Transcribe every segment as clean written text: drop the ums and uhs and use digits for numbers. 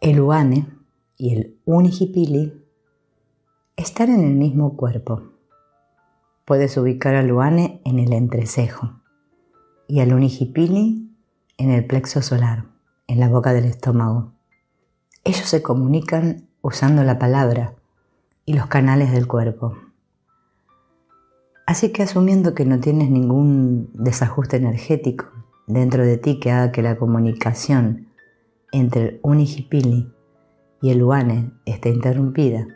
El Uane y el Unihipili están en el mismo cuerpo. Puedes ubicar al Uane en el entrecejo y al Unihipili en el plexo solar, en la boca del estómago. Ellos se comunican usando la palabra y los canales del cuerpo. Así que asumiendo que no tienes ningún desajuste energético dentro de ti que haga que la comunicación entre el Unihipili y el Uane esté interrumpida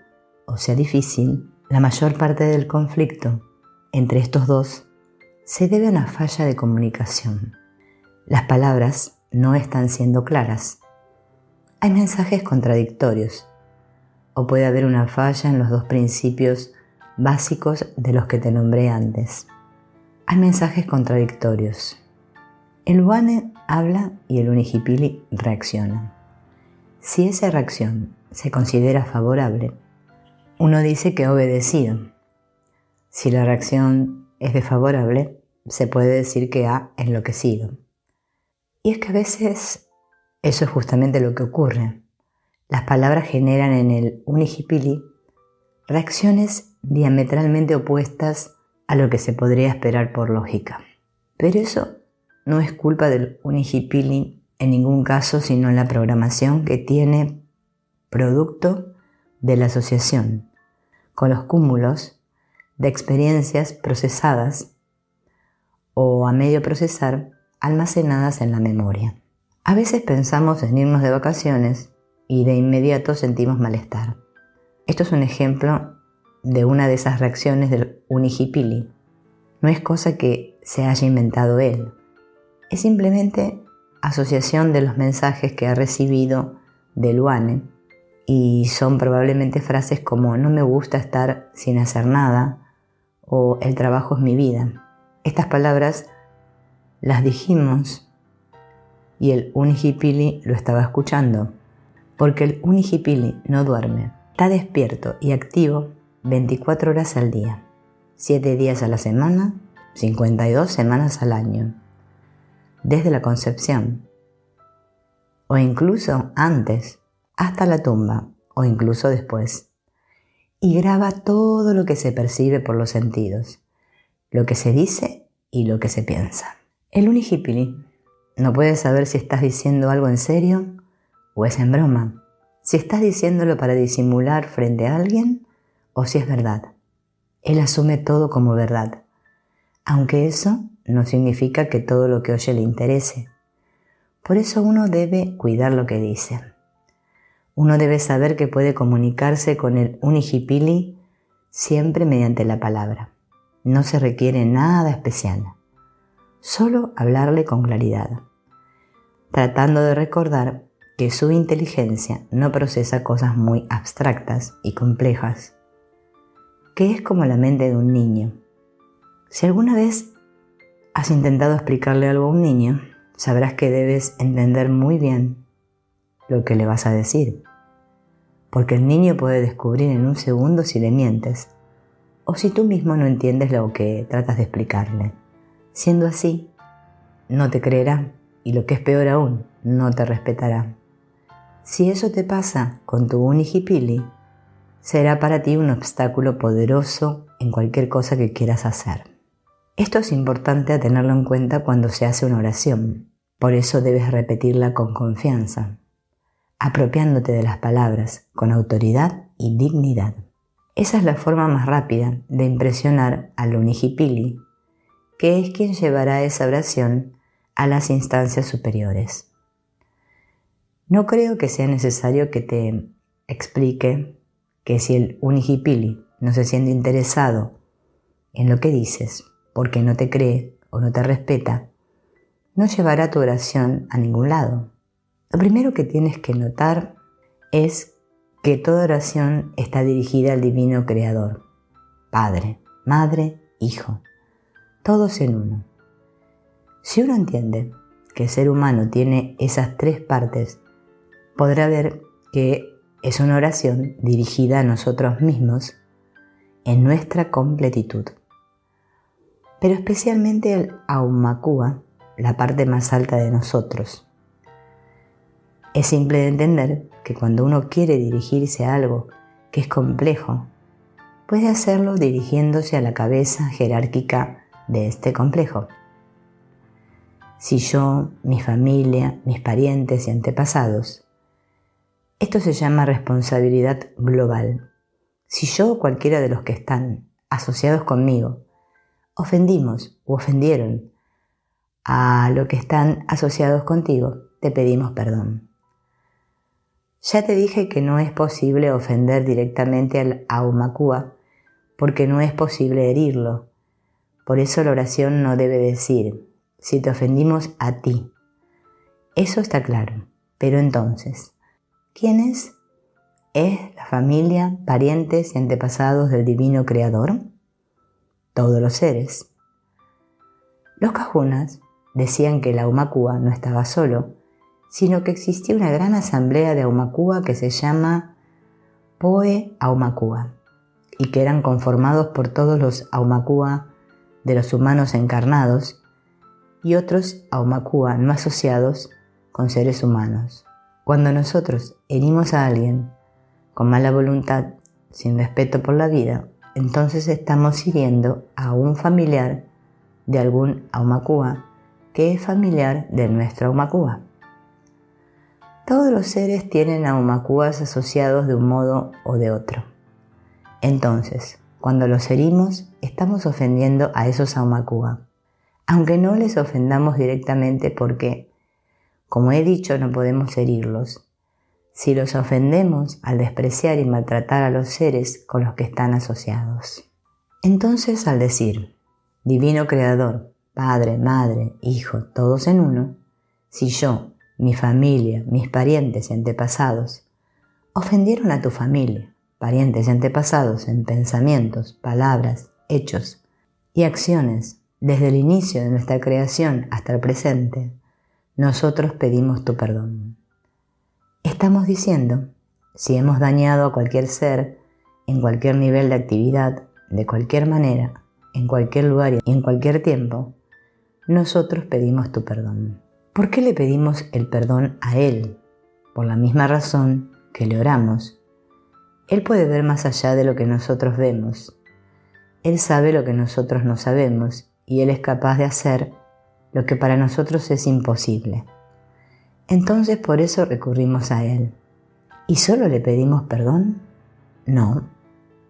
o sea difícil, la mayor parte del conflicto entre estos dos se debe a una falla de comunicación. Las palabras no están siendo claras. Hay mensajes contradictorios o puede haber una falla en los dos principios básicos de los que te nombré antes. Hay mensajes contradictorios. El Uane habla y el Unihipili reacciona. Si esa reacción se considera favorable, uno dice que ha obedecido. Si la reacción es desfavorable, se puede decir que ha enloquecido. Y es que a veces eso es justamente lo que ocurre. Las palabras generan en el Unihipili reacciones diametralmente opuestas a lo que se podría esperar por lógica. Pero eso no es culpa del Unihipili en ningún caso, sino en la programación que tiene producto de la asociación con los cúmulos de experiencias procesadas o a medio procesar almacenadas en la memoria. A veces pensamos en irnos de vacaciones y de inmediato sentimos malestar. Esto es un ejemplo de una de esas reacciones del Unihipili. No es cosa que se haya inventado él. Es simplemente asociación de los mensajes que ha recibido del Uane y son probablemente frases como no me gusta estar sin hacer nada o el trabajo es mi vida. Estas palabras las dijimos y el Unihipili lo estaba escuchando, porque el Unihipili no duerme, está despierto y activo 24 horas al día, 7 días a la semana, 52 semanas al año, desde la concepción, o incluso antes, hasta la tumba, o incluso después, y graba todo lo que se percibe por los sentidos, lo que se dice y lo que se piensa. El Unihipili no puede saber si estás diciendo algo en serio o es en broma, si estás diciéndolo para disimular frente a alguien o si es verdad. Él asume todo como verdad, aunque eso no significa que todo lo que oye le interese. Por eso uno debe cuidar lo que dice. Uno debe saber que puede comunicarse con el Unihipili siempre mediante la palabra. No se requiere nada especial, solo hablarle con claridad, tratando de recordar que su inteligencia no procesa cosas muy abstractas y complejas, que es como la mente de un niño. Si alguna vez has intentado explicarle algo a un niño, sabrás que debes entender muy bien lo que le vas a decir, porque el niño puede descubrir en un segundo si le mientes o si tú mismo no entiendes lo que tratas de explicarle. Siendo así, no te creerá y lo que es peor aún, no te respetará. Si eso te pasa con tu Unihipili, será para ti un obstáculo poderoso en cualquier cosa que quieras hacer. Esto es importante a tenerlo en cuenta cuando se hace una oración. Por eso debes repetirla con confianza, apropiándote de las palabras con autoridad y dignidad. Esa es la forma más rápida de impresionar al Unihipili, que es quien llevará esa oración a las instancias superiores. No creo que sea necesario que te explique que si el Unihipili no se siente interesado en lo que dices, porque no te cree o no te respeta, no llevará tu oración a ningún lado. Lo primero que tienes que notar es que toda oración está dirigida al Divino Creador, Padre, Madre, Hijo, todos en uno. Si uno entiende que el ser humano tiene esas tres partes, podrá ver que es una oración dirigida a nosotros mismos en nuestra completitud, pero especialmente al Aumakua, la parte más alta de nosotros. Es simple de entender que cuando uno quiere dirigirse a algo que es complejo, puede hacerlo dirigiéndose a la cabeza jerárquica de este complejo. Si yo, mi familia, mis parientes y antepasados, esto se llama responsabilidad global. Si yo o cualquiera de los que están asociados conmigo ofendimos u ofendieron a los que están asociados contigo, te pedimos perdón. Ya te dije que no es posible ofender directamente al Aumakua porque no es posible herirlo. Por eso la oración no debe decir, si te ofendimos a ti. Eso está claro. Pero entonces, ¿quién es? ¿Es la familia, parientes y antepasados del divino creador? Todos los seres. Los cajunas decían que el Aumakua no estaba solo, sino que existía una gran asamblea de Aumakua que se llama Poe Aumakua y que eran conformados por todos los Aumakua de los humanos encarnados y otros Aumakua no asociados con seres humanos. Cuando nosotros herimos a alguien con mala voluntad, sin respeto por la vida, entonces estamos hiriendo a un familiar de algún Aumakua que es familiar de nuestro Aumakua. Todos los seres tienen Aumakuas asociados de un modo o de otro. Entonces, cuando los herimos, estamos ofendiendo a esos Aumakua, aunque no les ofendamos directamente porque, como he dicho, no podemos herirlos. Si los ofendemos al despreciar y maltratar a los seres con los que están asociados. Entonces, al decir, Divino Creador, Padre, Madre, Hijo, todos en uno, si yo, mi familia, mis parientes y antepasados, ofendieron a tu familia, parientes y antepasados en pensamientos, palabras, hechos y acciones, desde el inicio de nuestra creación hasta el presente, nosotros pedimos tu perdón. Estamos diciendo, si hemos dañado a cualquier ser, en cualquier nivel de actividad, de cualquier manera, en cualquier lugar y en cualquier tiempo, nosotros pedimos tu perdón. ¿Por qué le pedimos el perdón a Él? Por la misma razón que le oramos. Él puede ver más allá de lo que nosotros vemos. Él sabe lo que nosotros no sabemos y Él es capaz de hacer lo que para nosotros es imposible. Entonces por eso recurrimos a Él. ¿Y solo le pedimos perdón? No,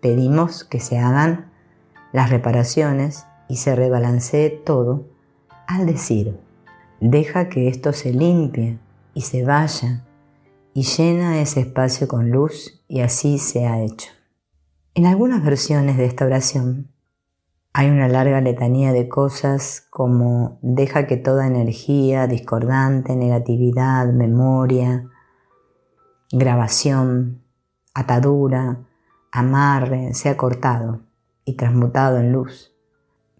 pedimos que se hagan las reparaciones y se rebalancee todo al decir, deja que esto se limpie y se vaya y llena ese espacio con luz y así se ha hecho. En algunas versiones de esta oración hay una larga letanía de cosas como deja que toda energía discordante, negatividad, memoria, grabación, atadura, amarre sea cortado y transmutado en luz.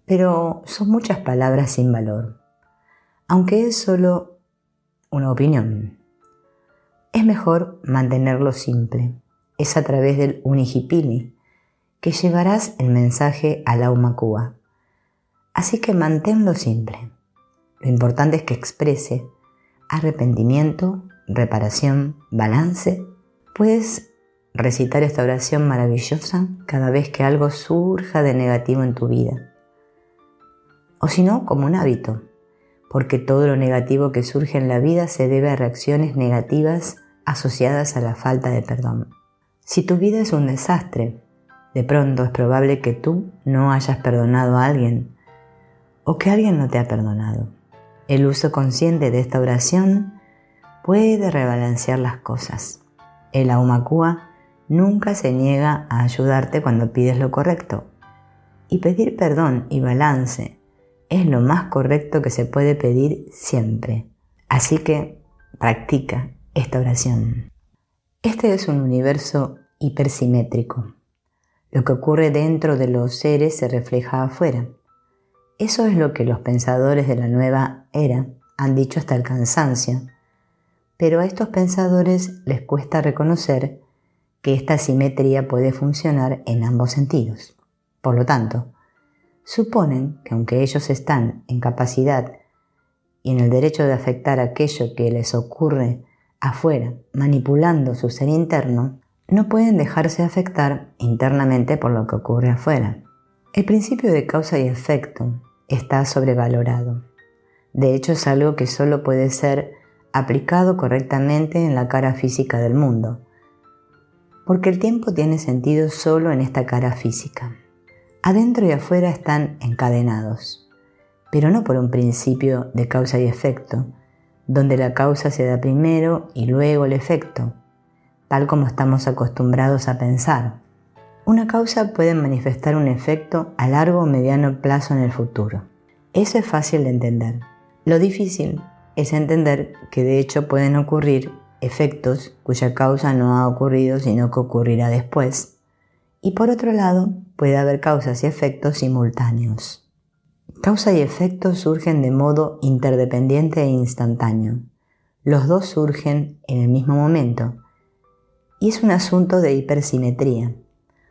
Pero son muchas palabras sin valor, aunque es solo una opinión. Es mejor mantenerlo simple. Es a través del Unihipili que llevarás el mensaje al Aumakua. Así que manténlo simple. Lo importante es que exprese arrepentimiento, reparación, balance. Puedes recitar esta oración maravillosa cada vez que algo surja de negativo en tu vida. O si no, como un hábito, porque todo lo negativo que surge en la vida se debe a reacciones negativas asociadas a la falta de perdón. Si tu vida es un desastre, de pronto es probable que tú no hayas perdonado a alguien o que alguien no te ha perdonado. El uso consciente de esta oración puede rebalancear las cosas. El Aumakua nunca se niega a ayudarte cuando pides lo correcto. Y pedir perdón y balance es lo más correcto que se puede pedir siempre. Así que practica esta oración. Este es un universo hipersimétrico. Lo que ocurre dentro de los seres se refleja afuera. Eso es lo que los pensadores de la nueva era han dicho hasta el cansancio, pero a estos pensadores les cuesta reconocer que esta simetría puede funcionar en ambos sentidos. Por lo tanto, suponen que aunque ellos están en capacidad y en el derecho de afectar aquello que les ocurre afuera, manipulando su ser interno, no pueden dejarse afectar internamente por lo que ocurre afuera. El principio de causa y efecto está sobrevalorado. De hecho, es algo que solo puede ser aplicado correctamente en la cara física del mundo, porque el tiempo tiene sentido solo en esta cara física. Adentro y afuera están encadenados, pero no por un principio de causa y efecto, donde la causa se da primero y luego el efecto, tal como estamos acostumbrados a pensar. Una causa puede manifestar un efecto a largo o mediano plazo en el futuro. Eso es fácil de entender. Lo difícil es entender que de hecho pueden ocurrir efectos cuya causa no ha ocurrido sino que ocurrirá después. Y por otro lado, puede haber causas y efectos simultáneos. Causa y efecto surgen de modo interdependiente e instantáneo. Los dos surgen en el mismo momento. Y es un asunto de hipersimetría,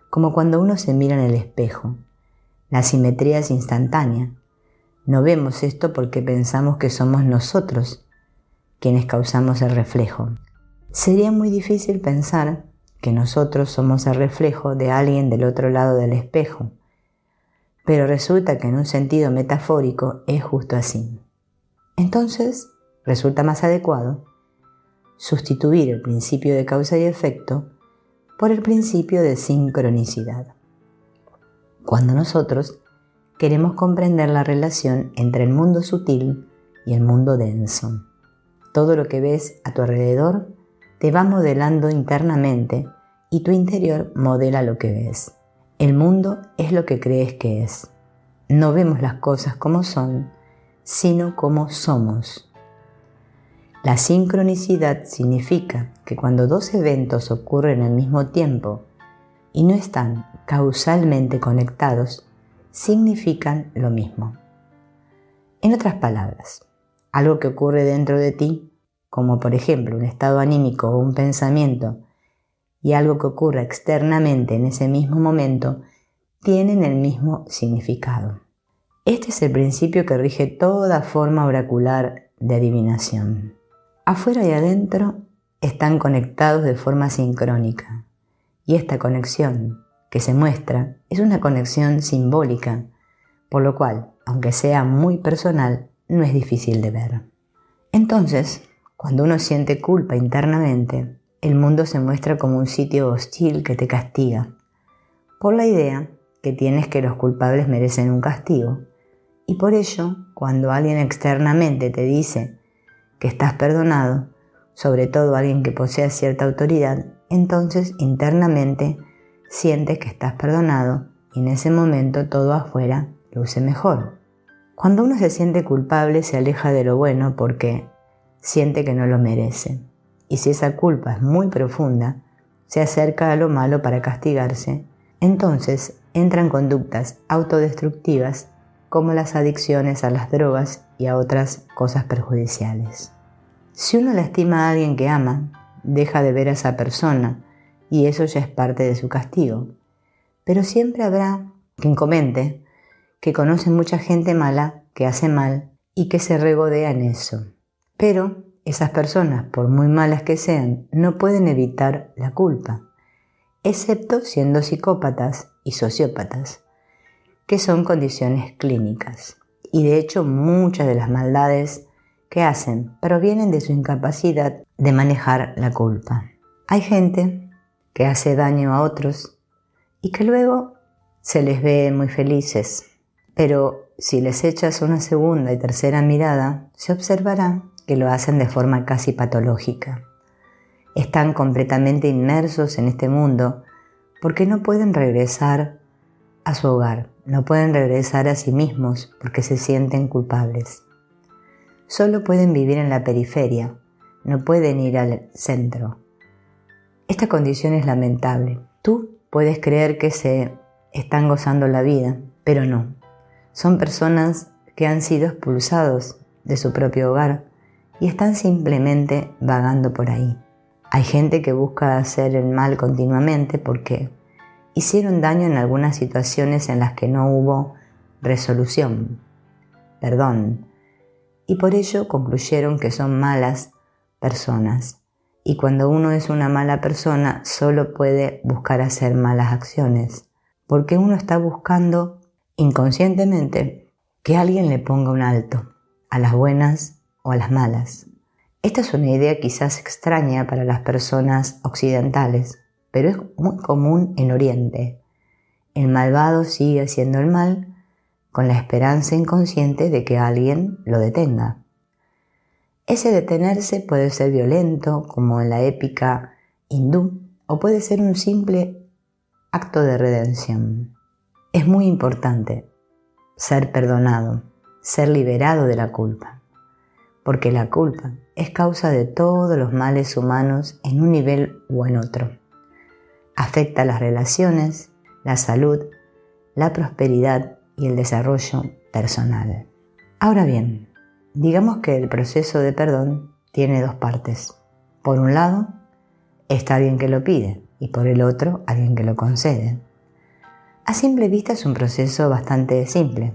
como cuando uno se mira en el espejo. La simetría es instantánea. No vemos esto porque pensamos que somos nosotros quienes causamos el reflejo. Sería muy difícil pensar que nosotros somos el reflejo de alguien del otro lado del espejo, pero resulta que en un sentido metafórico es justo así. Entonces, resulta más adecuado sustituir el principio de causa y efecto por el principio de sincronicidad. Cuando nosotros queremos comprender la relación entre el mundo sutil y el mundo denso. Todo lo que ves a tu alrededor te va modelando internamente y tu interior modela lo que ves. El mundo es lo que crees que es. No vemos las cosas como son, sino como somos. La sincronicidad significa que cuando dos eventos ocurren al mismo tiempo y no están causalmente conectados, significan lo mismo. En otras palabras, algo que ocurre dentro de ti, como por ejemplo un estado anímico o un pensamiento, y algo que ocurra externamente en ese mismo momento, tienen el mismo significado. Este es el principio que rige toda forma oracular de adivinación. Afuera y adentro están conectados de forma sincrónica, y esta conexión que se muestra es una conexión simbólica, por lo cual, aunque sea muy personal, no es difícil de ver. Entonces, cuando uno siente culpa internamente, el mundo se muestra como un sitio hostil que te castiga, por la idea que tienes que los culpables merecen un castigo, y por ello, cuando alguien externamente te dice que estás perdonado, sobre todo alguien que posea cierta autoridad, entonces internamente sientes que estás perdonado y en ese momento todo afuera luce mejor. Cuando uno se siente culpable se aleja de lo bueno porque siente que no lo merece. Y si esa culpa es muy profunda, se acerca a lo malo para castigarse, entonces entran conductas autodestructivas como las adicciones a las drogas y a otras cosas perjudiciales. Si uno lastima a alguien que ama, deja de ver a esa persona y eso ya es parte de su castigo. Pero siempre habrá quien comente que conoce mucha gente mala que hace mal y que se regodea en eso. Pero esas personas, por muy malas que sean, no pueden evitar la culpa, excepto siendo psicópatas y sociópatas, que son condiciones clínicas. Y de hecho muchas de las maldades que hacen provienen de su incapacidad de manejar la culpa. Hay gente que hace daño a otros y que luego se les ve muy felices, pero si les echas una segunda y tercera mirada, se observará que lo hacen de forma casi patológica. Están completamente inmersos en este mundo porque no pueden regresar a su hogar, no pueden regresar a sí mismos porque se sienten culpables. Solo pueden vivir en la periferia, no pueden ir al centro. Esta condición es lamentable. Tú puedes creer que se están gozando la vida, pero no. Son personas que han sido expulsados de su propio hogar y están simplemente vagando por ahí. Hay gente que busca hacer el mal continuamente porque hicieron daño en algunas situaciones en las que no hubo resolución, perdón, y por ello concluyeron que son malas personas. Y cuando uno es una mala persona, solo puede buscar hacer malas acciones, porque uno está buscando inconscientemente que alguien le ponga un alto, a las buenas o a las malas. Esta es una idea quizás extraña para las personas occidentales, pero es muy común en Oriente. El malvado sigue haciendo el mal con la esperanza inconsciente de que alguien lo detenga. Ese detenerse puede ser violento, como en la épica hindú, o puede ser un simple acto de redención. Es muy importante ser perdonado, ser liberado de la culpa, porque la culpa es causa de todos los males humanos en un nivel u en otro. Afecta las relaciones, la salud, la prosperidad y el desarrollo personal. Ahora bien, digamos que el proceso de perdón tiene dos partes. Por un lado, está alguien que lo pide y por el otro, alguien que lo concede. A simple vista es un proceso bastante simple.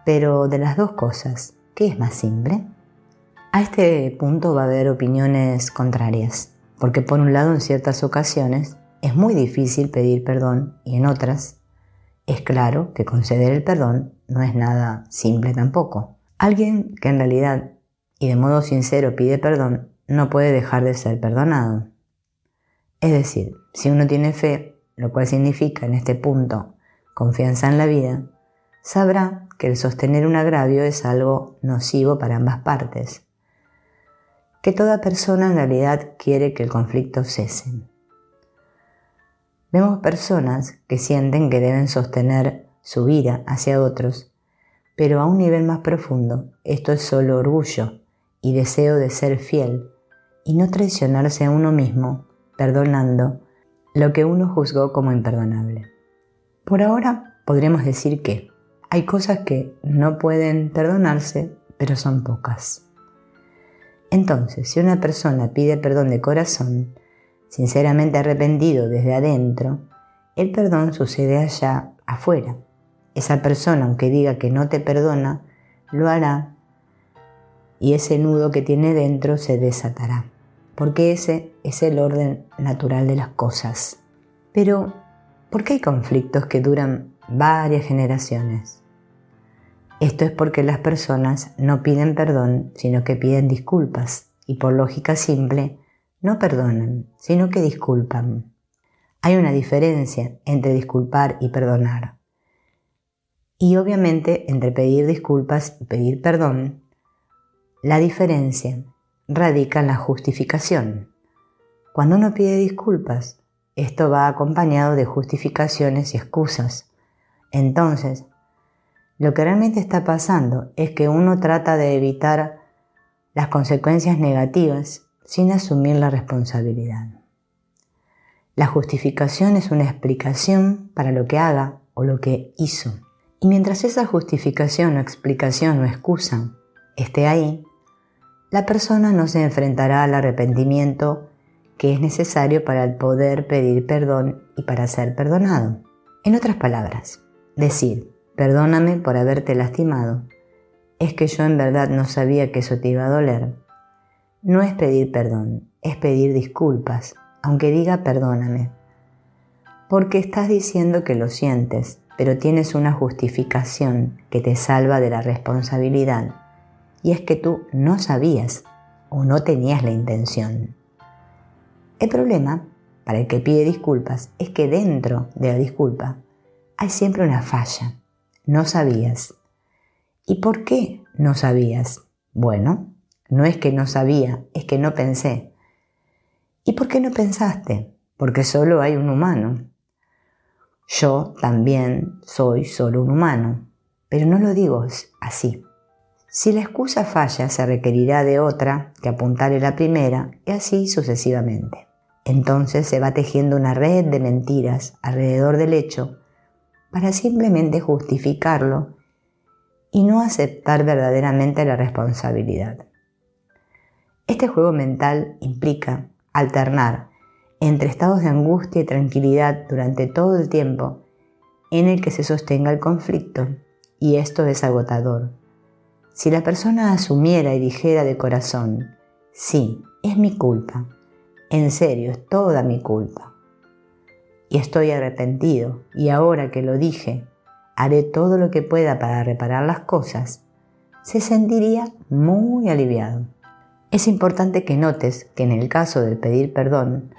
Pero de las dos cosas, ¿qué es más simple? A este punto va a haber opiniones contrarias, porque por un lado en ciertas ocasiones es muy difícil pedir perdón y en otras es claro que conceder el perdón no es nada simple tampoco. Alguien que en realidad y de modo sincero pide perdón no puede dejar de ser perdonado. Es decir, si uno tiene fe, lo cual significa en este punto confianza en la vida, sabrá que el sostener un agravio es algo nocivo para ambas partes, que toda persona en realidad quiere que el conflicto cese. Vemos personas que sienten que deben sostener su ira hacia otros, pero a un nivel más profundo esto es solo orgullo y deseo de ser fiel y no traicionarse a uno mismo, perdonando lo que uno juzgó como imperdonable. Por ahora podremos decir que hay cosas que no pueden perdonarse, pero son pocas. Entonces, si una persona pide perdón de corazón, sinceramente arrepentido desde adentro, el perdón sucede allá afuera. Esa persona, aunque diga que no te perdona, lo hará y ese nudo que tiene dentro se desatará, porque ese es el orden natural de las cosas. Pero, ¿por qué hay conflictos que duran varias generaciones? Esto es porque las personas no piden perdón, sino que piden disculpas, y por lógica simple, no perdonan, sino que disculpan. Hay una diferencia entre disculpar y perdonar. Y obviamente entre pedir disculpas y pedir perdón, la diferencia radica en la justificación. Cuando uno pide disculpas, esto va acompañado de justificaciones y excusas. Entonces, lo que realmente está pasando es que uno trata de evitar las consecuencias negativas sin asumir la responsabilidad. La justificación es una explicación para lo que haga o lo que hizo. Y mientras esa justificación o explicación o excusa esté ahí, la persona no se enfrentará al arrepentimiento que es necesario para poder pedir perdón y para ser perdonado. En otras palabras, decir, perdóname por haberte lastimado, es que yo en verdad no sabía que eso te iba a doler. No es pedir perdón, es pedir disculpas, aunque diga perdóname. Porque estás diciendo que lo sientes, pero tienes una justificación que te salva de la responsabilidad. Y es que tú no sabías o no tenías la intención. El problema, para el que pide disculpas, es que dentro de la disculpa hay siempre una falla. No sabías. ¿Y por qué no sabías? Bueno, no es que no sabía, es que no pensé. ¿Y por qué no pensaste? Porque solo hay un humano. Yo también soy solo un humano, pero no lo digo así. Si la excusa falla, se requerirá de otra que apuntale la primera y así sucesivamente. Entonces se va tejiendo una red de mentiras alrededor del hecho para simplemente justificarlo y no aceptar verdaderamente la responsabilidad. Este juego mental implica alternar entre estados de angustia y tranquilidad durante todo el tiempo en el que se sostenga el conflicto, y esto es agotador. Si la persona asumiera y dijera de corazón, sí, es mi culpa, en serio, es toda mi culpa. Y estoy arrepentido, y ahora que lo dije, haré todo lo que pueda para reparar las cosas, se sentiría muy aliviado. Es importante que notes que en el caso del pedir perdón,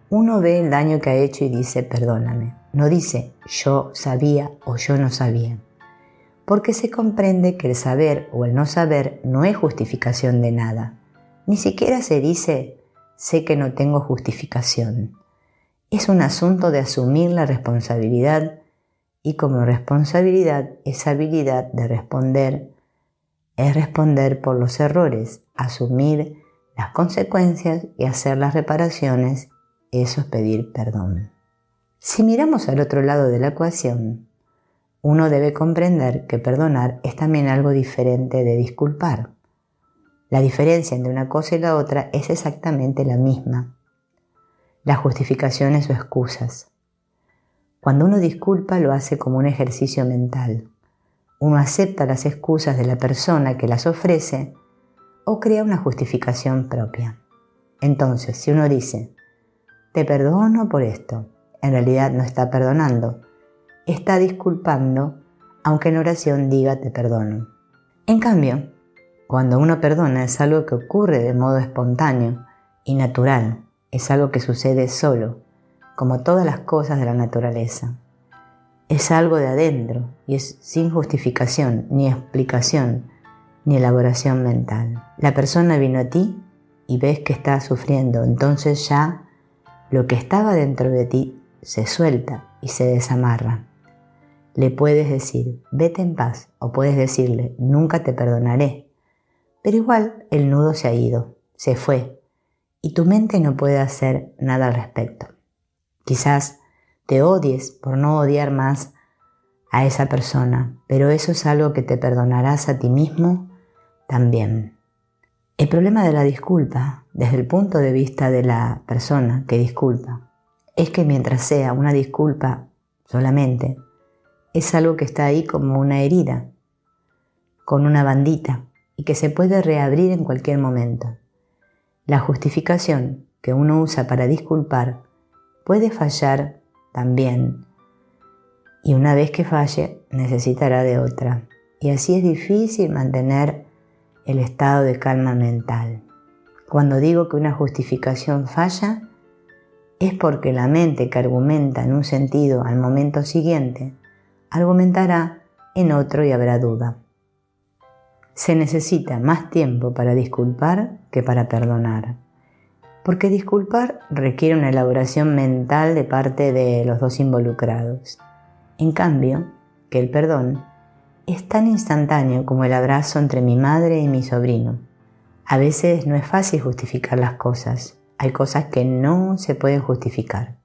uno ve el daño que ha hecho y dice perdóname. No dice yo sabía o yo no sabía. Porque se comprende que el saber o el no saber no es justificación de nada. Ni siquiera se dice sé que no tengo justificación. Es un asunto de asumir la responsabilidad y como responsabilidad esa habilidad de responder es responder por los errores, asumir las consecuencias y hacer las reparaciones. Eso es pedir perdón. Si miramos al otro lado de la ecuación, uno debe comprender que perdonar es también algo diferente de disculpar. La diferencia entre una cosa y la otra es exactamente la misma. Las justificaciones o excusas. Cuando uno disculpa lo hace como un ejercicio mental. Uno acepta las excusas de la persona que las ofrece o crea una justificación propia. Entonces, si uno dice, te perdono por esto, en realidad no está perdonando, está disculpando, aunque en oración diga te perdono. En cambio, cuando uno perdona es algo que ocurre de modo espontáneo y natural, es algo que sucede solo, como todas las cosas de la naturaleza. Es algo de adentro y es sin justificación, ni explicación, ni elaboración mental. La persona vino a ti y ves que está sufriendo, entonces ya lo que estaba dentro de ti se suelta y se desamarra. Le puedes decir, vete en paz, o puedes decirle, nunca te perdonaré. Pero igual el nudo se ha ido, se fue, y tu mente no puede hacer nada al respecto. Quizás te odies por no odiar más a esa persona, pero eso es algo que te perdonarás a ti mismo también. El problema de la disculpa, desde el punto de vista de la persona que disculpa, es que mientras sea una disculpa solamente, es algo que está ahí como una herida, con una bandita, y que se puede reabrir en cualquier momento. La justificación que uno usa para disculpar puede fallar también, y una vez que falle necesitará de otra, y así es difícil mantener el estado de calma mental. Cuando digo que una justificación falla, es porque la mente que argumenta en un sentido al momento siguiente, argumentará en otro y habrá duda. Se necesita más tiempo para disculpar que para perdonar. Porque disculpar requiere una elaboración mental de parte de los dos involucrados. En cambio, que el perdón es tan instantáneo como el abrazo entre mi madre y mi sobrino. A veces no es fácil justificar las cosas. Hay cosas que no se pueden justificar.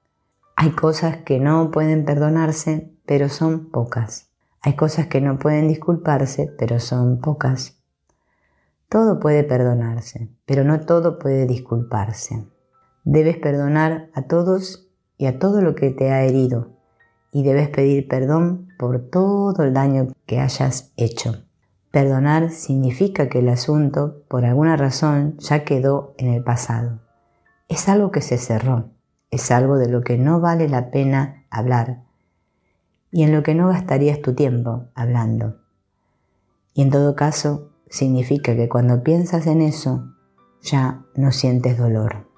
Hay cosas que no pueden perdonarse, pero son pocas. Hay cosas que no pueden disculparse, pero son pocas. Todo puede perdonarse, pero no todo puede disculparse. Debes perdonar a todos y a todo lo que te ha herido, y debes pedir perdón por todo el daño que hayas hecho. Perdonar significa que el asunto, por alguna razón, ya quedó en el pasado. Es algo que se cerró, es algo de lo que no vale la pena hablar, y en lo que no gastarías tu tiempo hablando. Y en todo caso, significa que cuando piensas en eso, ya no sientes dolor.